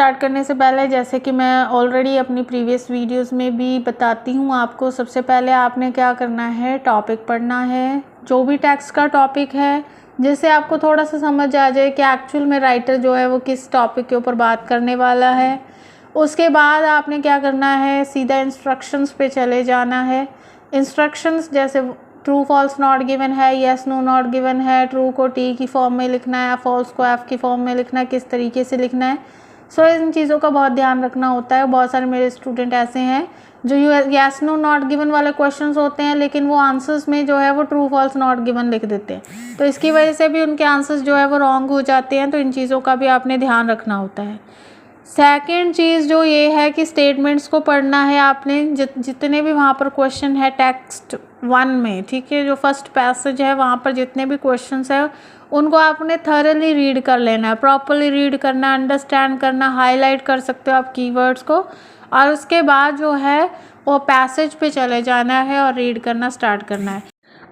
Start करने से पहले, जैसे कि मैं ऑलरेडी अपनी प्रीवियस वीडियोस में भी बताती हूँ आपको, सबसे पहले आपने क्या करना है, टॉपिक पढ़ना है, जो भी टेक्स्ट का टॉपिक है, जिससे आपको थोड़ा सा समझ आ जाए कि एक्चुअल में राइटर जो है वो किस टॉपिक के ऊपर बात करने वाला है। उसके बाद आपने क्या करना है, सीधा इंस्ट्रक्शंस पे चले जाना है। इंस्ट्रक्शंस जैसे ट्रू फॉल्स नॉट गिवन है, येस नो नॉट गिवन है, ट्रू को टी की फॉर्म में लिखना है, फॉल्स को एफ की फॉर्म में लिखना है, किस तरीके से लिखना है। सो इन चीज़ों का बहुत ध्यान रखना होता है। बहुत सारे मेरे स्टूडेंट ऐसे हैं जो येस नो नॉट गिवन वाले क्वेश्चंस होते हैं, लेकिन वो आंसर्स में जो है वो ट्रू फॉल्स नॉट गिवन लिख देते हैं, तो इसकी वजह से भी उनके आंसर्स जो है वो रॉन्ग हो जाते हैं। तो इन चीज़ों का भी आपने ध्यान रखना होता है। सेकेंड चीज़ जो ये है कि स्टेटमेंट्स को पढ़ना है आपने, जितने भी वहाँ पर क्वेश्चन है टेक्स्ट 1 में, ठीक है, जो फर्स्ट पैसेज है वहाँ पर जितने भी क्वेश्चंस है उनको आपने थॉरली रीड कर लेना है, प्रॉपरली रीड करना, अंडरस्टैंड करना, हाईलाइट कर सकते हो आप कीवर्ड्स को, और उसके बाद जो है वो पैसेज पे चले जाना है और रीड करना स्टार्ट करना है।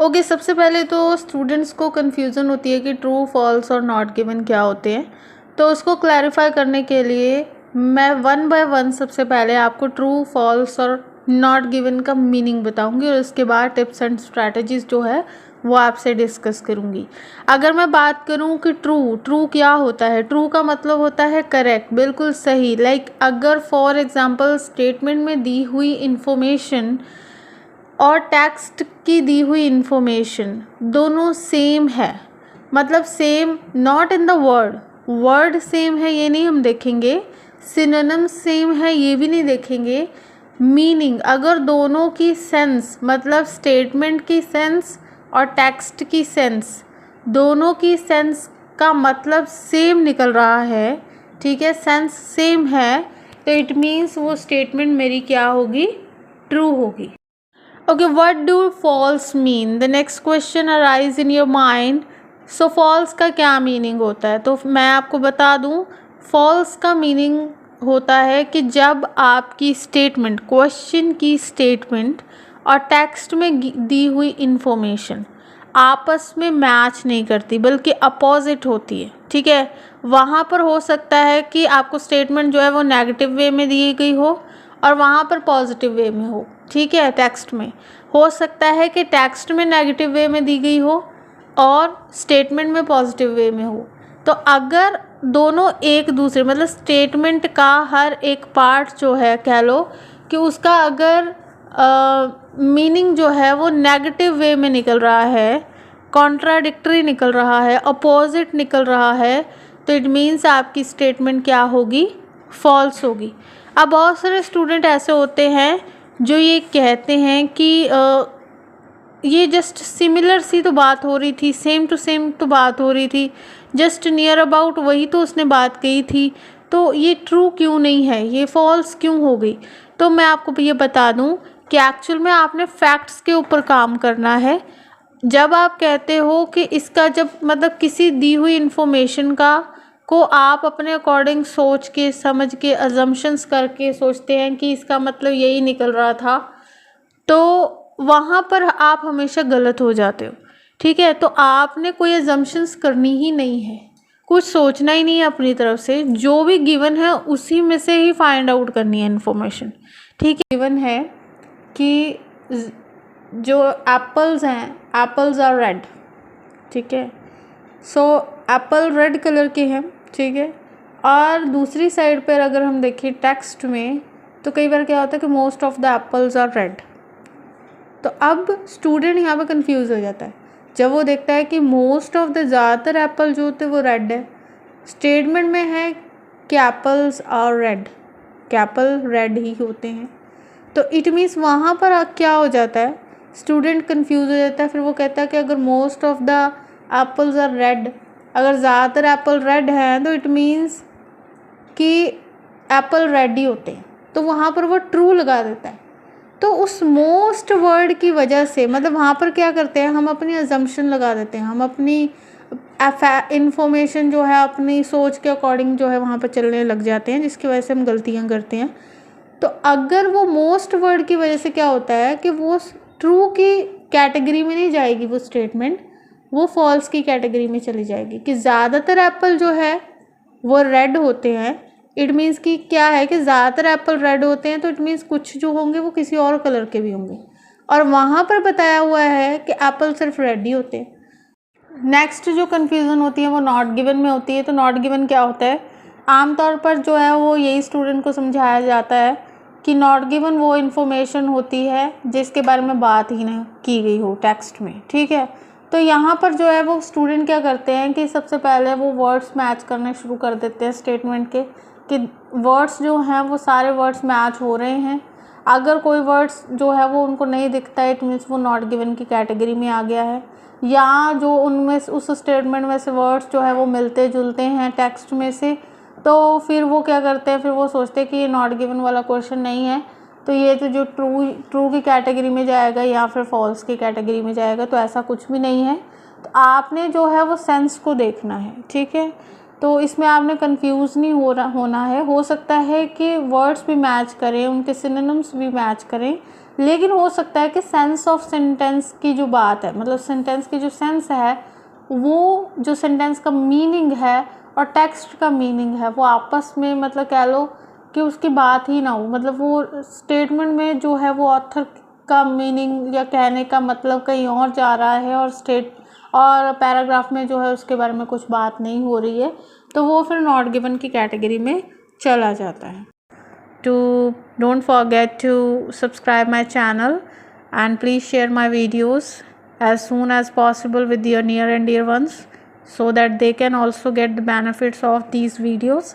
ओके, सबसे पहले तो स्टूडेंट्स को कन्फ्यूज़न होती है कि ट्रू फॉल्स और नॉट गिवन क्या होते हैं, तो उसको क्लैरिफाई करने के लिए मैं 1 बाय 1 सबसे पहले आपको ट्रू फॉल्स और नॉट गिवन का मीनिंग बताऊंगी, और उसके बाद टिप्स एंड स्ट्रैटेजीज जो है वो आपसे डिस्कस करूंगी। अगर मैं बात करूं कि ट्रू क्या होता है, ट्रू का मतलब होता है करेक्ट, बिल्कुल सही। लाइक अगर फॉर एग्जांपल स्टेटमेंट में दी हुई इंफॉर्मेशन और टेक्स्ट की दी हुई इंफॉर्मेशन दोनों सेम है, मतलब same not in the word same है ये नहीं हम देखेंगे, सिनोनिम्स सेम है ये भी नहीं देखेंगे, मीनिंग अगर दोनों की सेंस, मतलब स्टेटमेंट की सेंस और टेक्स्ट की सेंस, दोनों की सेंस का मतलब सेम निकल रहा है, ठीक है, सेंस सेम है, तो इट मीन्स वो स्टेटमेंट मेरी क्या होगी, ट्रू होगी। Okay, what do false mean, the next question arise in your mind. So false का क्या मीनिंग होता है, तो मैं आपको बता दूं, फॉल्स का मीनिंग होता है कि जब आपकी स्टेटमेंट, क्वेश्चन की स्टेटमेंट और टेक्स्ट में दी हुई इंफॉर्मेशन आपस में मैच नहीं करती, बल्कि अपोजिट होती है, ठीक है। वहाँ पर हो सकता है कि आपको स्टेटमेंट जो है वो नेगेटिव वे में दी गई हो और वहाँ पर पॉजिटिव वे में हो, ठीक है। टेक्स्ट में हो सकता है कि टेक्स्ट में नेगेटिव वे में दी गई हो और स्टेटमेंट में पॉजिटिव वे में हो। तो अगर दोनों एक दूसरे, मतलब स्टेटमेंट का हर एक पार्ट जो है, कह लो कि उसका अगर मीनिंग जो है वो नेगेटिव वे में निकल रहा है, कॉन्ट्राडिक्टरी निकल रहा है, अपोजिट निकल रहा है, तो इट मीन्स आपकी स्टेटमेंट क्या होगी, फॉल्स होगी। अब बहुत सारे स्टूडेंट ऐसे होते हैं जो ये कहते हैं कि ये जस्ट सिमिलर सी तो बात हो रही थी, सेम टू सेम तो बात हो रही थी, जस्ट नियर अबाउट वही तो उसने बात कही थी, तो ये ट्रू क्यों नहीं है, ये फॉल्स क्यों हो गई। तो मैं आपको ये बता दूं कि एक्चुअल में आपने फैक्ट्स के ऊपर काम करना है। जब आप कहते हो कि इसका, जब मतलब किसी दी हुई इंफॉर्मेशन का को आप अपने अकॉर्डिंग सोच के, समझ के, अजम्पशंस करके सोचते हैं कि इसका मतलब यही निकल रहा था, तो वहाँ पर आप हमेशा गलत हो जाते हो, ठीक है। तो आपने कोई अजम्पशंस करनी ही नहीं है, कुछ सोचना ही नहीं है अपनी तरफ से, जो भी गिवन है उसी में से ही फाइंड आउट करनी है इन्फॉर्मेशन, ठीक है। गिवन है कि जो एप्पल्स हैं, एप्पल्स आर रेड, ठीक है। सो एप्पल रेड कलर के हैं, ठीक है। और दूसरी साइड पर अगर हम देखें टेक्स्ट में, तो कई बार क्या होता है कि most of the apples are red. तो अब स्टूडेंट यहाँ पे कंफ्यूज हो जाता है जब वो देखता है कि मोस्ट ऑफ द, ज़्यादातर एप्पल जो होते हैं वो रेड है, स्टेटमेंट में है कि एप्पल्स आर रेड, कि एप्पल रेड ही होते हैं, तो इट मीन्स वहाँ पर क्या हो जाता है, स्टूडेंट कंफ्यूज हो जाता है। फिर वो कहता है कि अगर most of the apples are red, अगर ज़्यादातर एप्पल रेड हैं तो इट मीन्स कि एप्पल रेड ही होते हैं, तो वहाँ पर वो ट्रू लगा देता है। तो उस मोस्ट वर्ड की वजह से, मतलब वहाँ पर क्या करते हैं, हम अपनी अजम्पशन लगा देते हैं, हम अपनी इंफॉर्मेशन जो है अपनी सोच के अकॉर्डिंग जो है वहाँ पर चलने लग जाते हैं, जिसकी वजह से हम गलतियाँ करते हैं। तो अगर वो मोस्ट वर्ड की वजह से क्या होता है कि वो ट्रू की कैटेगरी में नहीं जाएगी, वो स्टेटमेंट वो फॉल्स की कैटेगरी में चली जाएगी, कि ज़्यादातर एप्पल जो है वो रेड होते हैं, इट मीन्स कि क्या है कि ज़्यादातर एप्पल रेड होते हैं, तो इट मीन्स कुछ जो होंगे वो किसी और कलर के भी होंगे, और वहाँ पर बताया हुआ है कि एप्पल सिर्फ रेड ही होते हैं। नेक्स्ट जो कन्फ्यूज़न होती है वो नॉट गिवन में होती है। तो नॉट गिवन क्या होता है? आमतौर पर जो है वो यही स्टूडेंट को समझाया जाता है कि नॉट गिवन वो इन्फॉर्मेशन होती है जिसके बारे में बात ही नहीं की गई हो टेक्स्ट में, ठीक है। तो यहाँ पर जो है वो स्टूडेंट क्या करते हैं कि सबसे पहले वो वर्ड्स मैच करने शुरू कर देते हैं स्टेटमेंट के, कि वर्ड्स जो हैं वो सारे वर्ड्स मैच हो रहे हैं। अगर कोई वर्ड्स जो है वो उनको नहीं दिखता है, इट मीन्स वो नॉट गिवन की कैटेगरी में आ गया है। या जो उनमें उस स्टेटमेंट में से वर्ड्स जो है वो मिलते जुलते हैं टेक्स्ट में से, तो फिर वो क्या करते हैं, फिर वो सोचते हैं कि ये नॉट गिवन वाला क्वेश्चन नहीं है, तो ये तो जो ट्रू की कैटेगरी में जाएगा या फिर फॉल्स की कैटेगरी में जाएगा। तो ऐसा कुछ भी नहीं है। तो आपने जो है वो सेंस को देखना है, ठीक है। तो इसमें आपने कंफ्यूज नहीं होना है। हो सकता है कि वर्ड्स भी मैच करें, उनके सिनोनिम्स भी मैच करें, लेकिन हो सकता है कि सेंस ऑफ सेंटेंस की जो बात है, मतलब सेंटेंस की जो सेंस है, वो जो सेंटेंस का मीनिंग है और टेक्स्ट का मीनिंग है वो आपस में, मतलब कह लो कि उसकी बात ही ना हो। मतलब वो स्टेटमेंट में जो है वो ऑथर का मीनिंग या कहने का मतलब कहीं और जा रहा है, और पैराग्राफ में जो है उसके बारे में कुछ बात नहीं हो रही है, तो वो फिर नॉट गिवन की कैटेगरी में चला जाता है। Don't forget to subscribe my channel and please share my videos as soon as possible with your near and dear ones, so that they can also get the benefits of these videos.